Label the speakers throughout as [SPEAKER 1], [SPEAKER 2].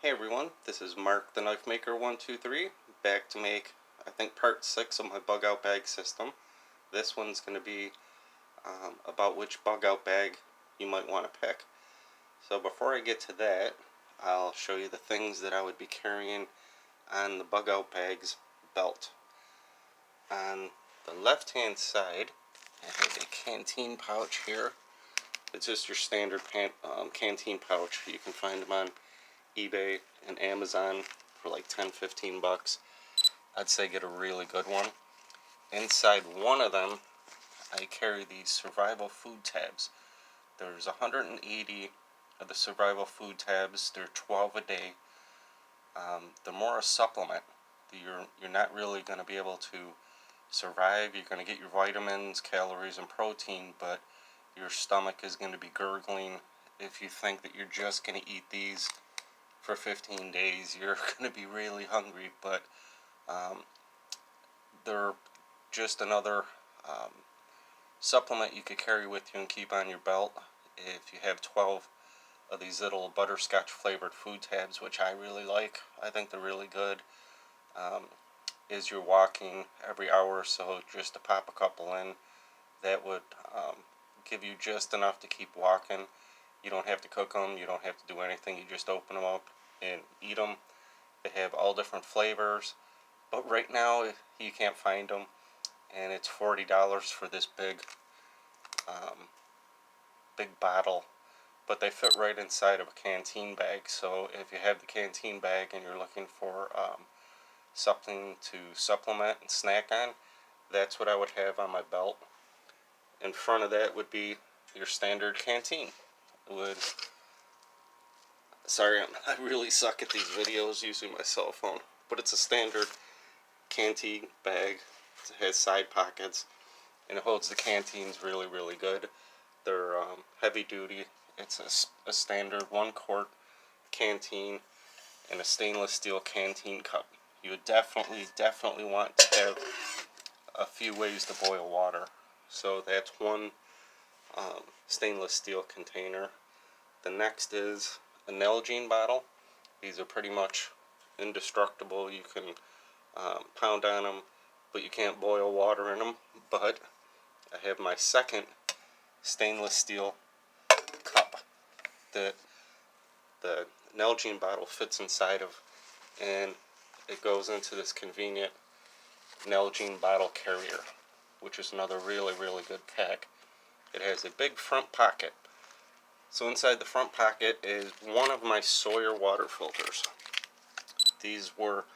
[SPEAKER 1] Hey everyone, this is Mark the Knife Maker 123, back to make, I think, part 6 of my bug out bag system. This one's going to be about which bug out bag you might want to pick. So before I get to that, I'll show you the things that I would be carrying on the bug out bag's belt. On the left hand side, I have a canteen pouch here. It's just your standard canteen pouch. You can find them on eBay and Amazon for like 10-15 bucks. I'd say get a really good one. Inside one of them, I carry these survival food tabs. There's 180 of the survival food tabs. They're 12 a day. They're more a supplement. You're not really going to be able to survive. You're going to get your vitamins, calories, and protein, but your stomach is going to be gurgling. If you think that you're just going to eat these for 15 days, you're going to be really hungry, but they're just another supplement you could carry with you and keep on your belt. If you have 12 of these little butterscotch flavored food tabs, which I really like, I think they're really good. As you're walking every hour or so, just to pop a couple in, that would give you just enough to keep walking. You don't have to cook them, you don't have to do anything, you just open them up and eat them. They have all different flavors, but right now you can't find them, and it's $40 for this big bottle, but they fit right inside of a canteen bag. So if you have the canteen bag and you're looking for something to supplement and snack on, that's what I would have on my belt. In front of that would be your standard canteen. Sorry, I really suck at these videos using my cell phone, but it's a standard canteen bag. It has side pockets, and it holds the canteens really, really good. They're heavy duty. It's a standard 1 quart canteen and a stainless steel canteen cup. You would definitely want to have a few ways to boil water. So that's one stainless steel container. The next is a Nalgene bottle. These are pretty much indestructible. You can pound on them, but you can't boil water in them. But I have my second stainless steel cup that the Nalgene bottle fits inside of, and it goes into this convenient Nalgene bottle carrier, which is another really, really good pack. It has a big front pocket. So inside the front pocket is one of my Sawyer water filters. These were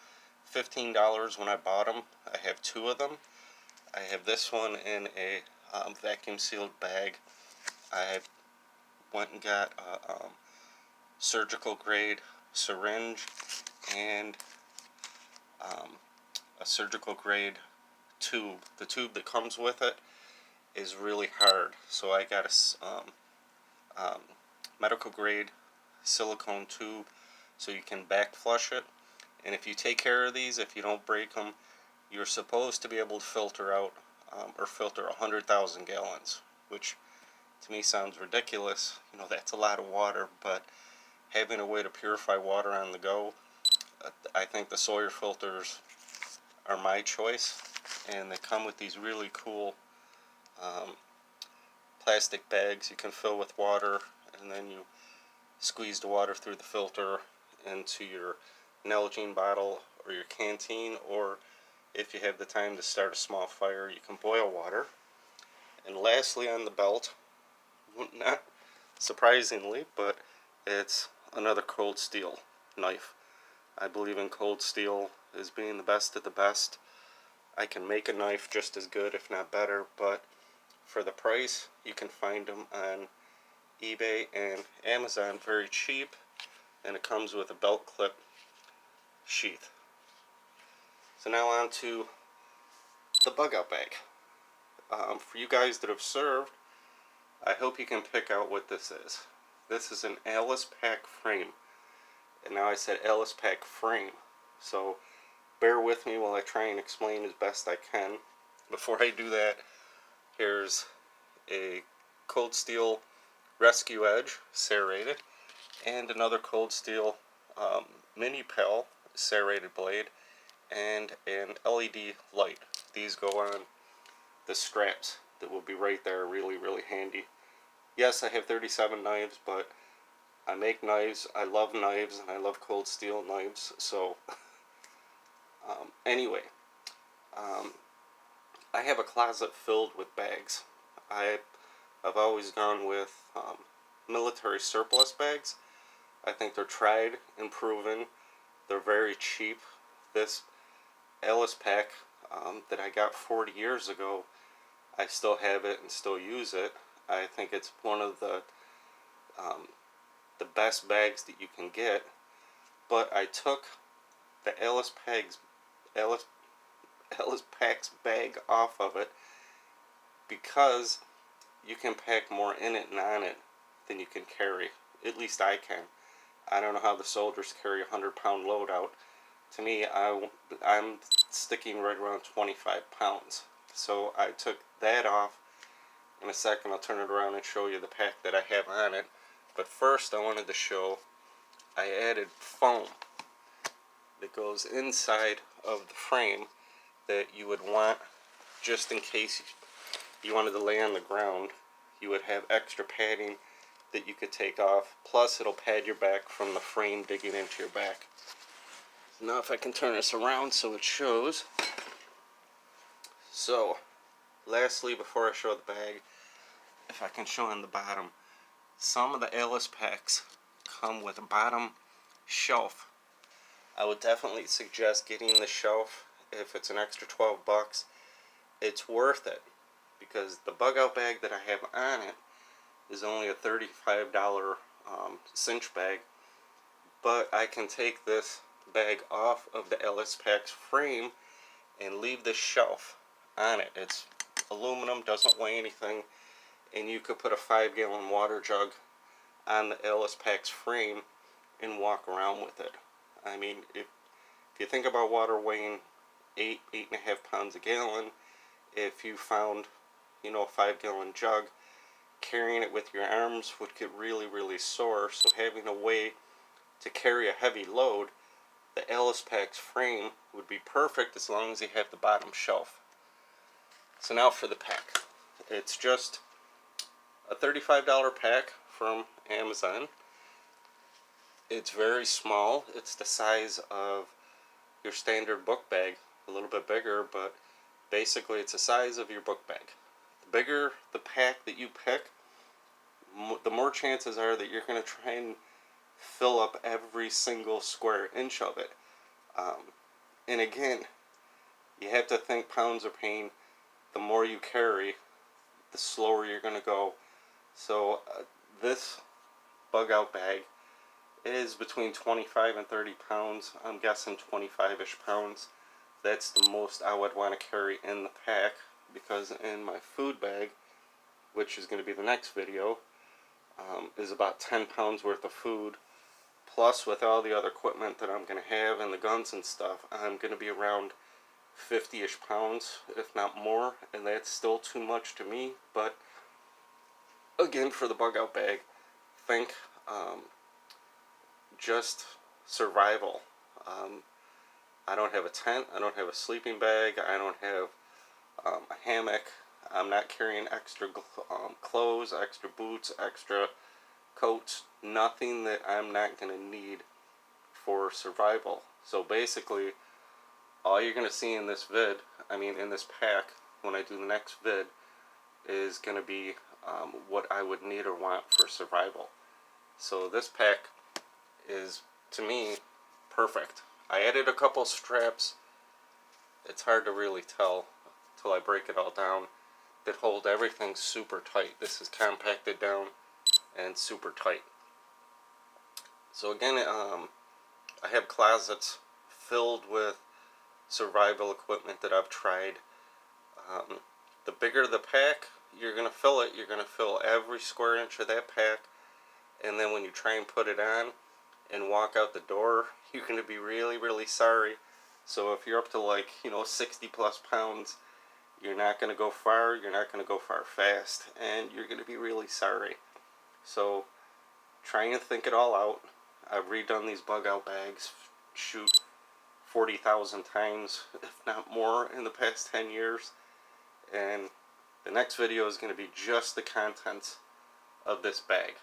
[SPEAKER 1] $15 when I bought them. I have 2 of them. I have this one in a vacuum sealed bag. I went and got a surgical grade syringe and a surgical grade tube. The tube that comes with it is really hard, so I got a medical grade silicone tube so you can back flush it. And if you take care of these, if you don't break them, you're supposed to be able to filter out or filter 100,000 gallons, which to me sounds ridiculous. You know, that's a lot of water, but having a way to purify water on the go, I think the Sawyer filters are my choice. And they come with these really cool plastic bags you can fill with water, and then you squeeze the water through the filter into your Nalgene bottle or your canteen, or if you have the time to start a small fire, you can boil water. And lastly on the belt, not surprisingly, but it's another cold steel knife. I believe in cold steel as being the best of the best. I can make a knife just as good, if not better, but for the price, you can find them on eBay and Amazon very cheap, and it comes with a belt clip sheath. So now on to the bug out bag. For you guys that have served, I hope you can pick out what this is. This is an Alice Pack frame. And now I said Alice Pack frame, so bear with me while I try and explain as best I can. Before I do that, here's a Cold Steel Rescue Edge serrated, and another Cold Steel mini Pel serrated blade, and an LED light. These go on the straps that will be right there, really, really handy. Yes, I have 37 knives, but I make knives, I love knives, and I love cold steel knives, so anyway, I have a closet filled with bags. I've always gone with military surplus bags. I think they're tried and proven. They're very cheap. This Ellis pack that I got 40 years ago, I still have it and still use it. I think it's one of the best bags that you can get. But I took the Ellis Pack's bag off of it because you can pack more in it and on it than you can carry. At least I can. I don't know how the soldiers carry a 100-pound load out. To me, I'm sticking right around 25 pounds. So I took that off. In a second, I'll turn it around and show you the pack that I have on it. But first, I wanted to show I added foam that goes inside of the frame that you would want just in case you wanted to lay on the ground. You would have extra padding that you could take off. Plus, it'll pad your back from the frame digging into your back. Now if I can turn this around so it shows. So, lastly, before I show the bag, if I can show on the bottom, some of the Ellis packs come with a bottom shelf. I would definitely suggest getting the shelf. If it's an extra 12 bucks, it's worth it, because the bug out bag that I have on it is only a $35 cinch bag, but I can take this bag off of the Ellis Pack's frame and leave the shelf on it. It's aluminum, doesn't weigh anything, and you could put a 5-gallon water jug on the Ellis Pack's frame and walk around with it. I mean, if you think about water weighing 8.5 pounds a gallon, if you found, a 5-gallon jug, carrying it with your arms would get really, really sore. So having a way to carry a heavy load, the Ellis Pack's frame would be perfect as long as you have the bottom shelf. So now for the pack. It's just a $35 pack from Amazon. It's very small. It's the size of your standard book bag, a little bit bigger, but basically it's the size of your book bag. The bigger the pack that you pick, the more chances are that you're going to try and fill up every single square inch of it. And again, you have to think pounds of pain. The more you carry, the slower you're going to go. So this bug out bag is between 25 and 30 pounds. I'm guessing 25-ish pounds. That's the most I would want to carry in the pack, because in my food bag, which is going to be the next video, is about 10 pounds worth of food. Plus, with all the other equipment that I'm going to have and the guns and stuff, I'm going to be around 50-ish pounds, if not more, and that's still too much to me. But again, for the bug out bag, think just survival. I don't have a tent, I don't have a sleeping bag, I don't have a hammock, I'm not carrying extra clothes, extra boots, extra coats, nothing that I'm not going to need for survival. So basically, all you're going to see in this in this pack, when I do the next vid, is going to be what I would need or want for survival. So this pack is, to me, perfect. I added a couple straps. It's hard to really tell till I break it all down, that hold everything super tight. This is compacted down and super tight. So again, I have closets filled with survival equipment that I've tried. The bigger the pack, you're going to fill it. You're going to fill every square inch of that pack. And then when you try and put it on and walk out the door, you're going to be really, really sorry. So if you're up to 60 plus pounds, you're not going to go far. You're not going to go far fast. And you're going to be really sorry. So try and think it all out. I've redone these bug out bags, shoot, 40,000 times, if not more, in the past 10 years. And the next video is going to be just the contents of this bag,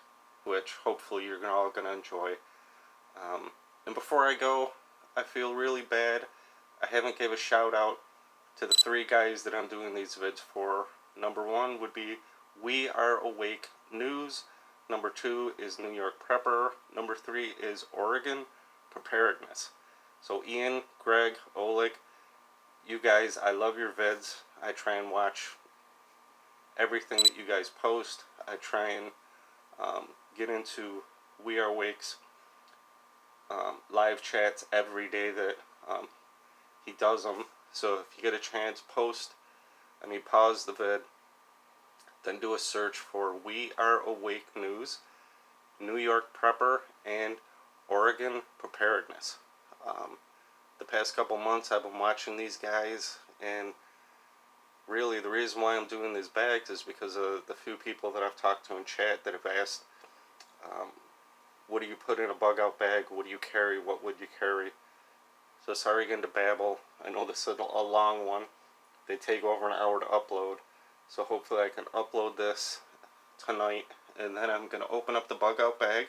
[SPEAKER 1] which hopefully you're all going to enjoy. And before I go, I feel really bad. I haven't gave a shout out to the 3 guys that I'm doing these vids for. Number 1 would be We Are Awake News. Number 2 is New York Prepper. Number 3 is Oregon Preparedness. So Ian, Greg, Oleg, you guys, I love your vids. I try and watch everything that you guys post. I try and get into We Are Awake's live chats every day that he does them. So if you get a chance, pause the vid, then do a search for We Are Awake News, New York Prepper, and Oregon Preparedness. The past couple months I've been watching these guys, and really the reason why I'm doing these bags is because of the few people that I've talked to in chat that have asked, what do you put in a bug out bag? What do you carry? What would you carry? So sorry again to babble. I know this is a long one. They take over an hour to upload. So hopefully I can upload this tonight, and then I'm going to open up the bug out bag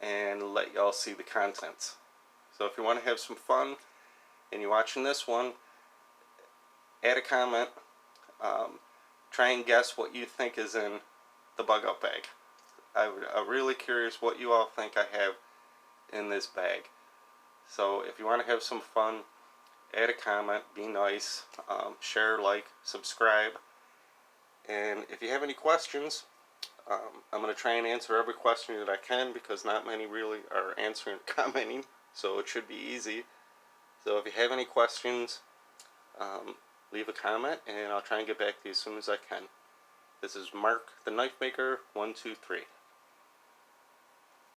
[SPEAKER 1] and let y'all see the contents. So if you want to have some fun and you're watching this one, add a comment. Try and guess what you think is in the bug out bag. I'm really curious what you all think I have in this bag. So if you want to have some fun, add a comment, be nice, share, like, subscribe. And if you have any questions, I'm going to try and answer every question that I can, because not many really are answering and commenting, so it should be easy. So if you have any questions, leave a comment and I'll try and get back to you as soon as I can. This is Mark the Knife Maker 123.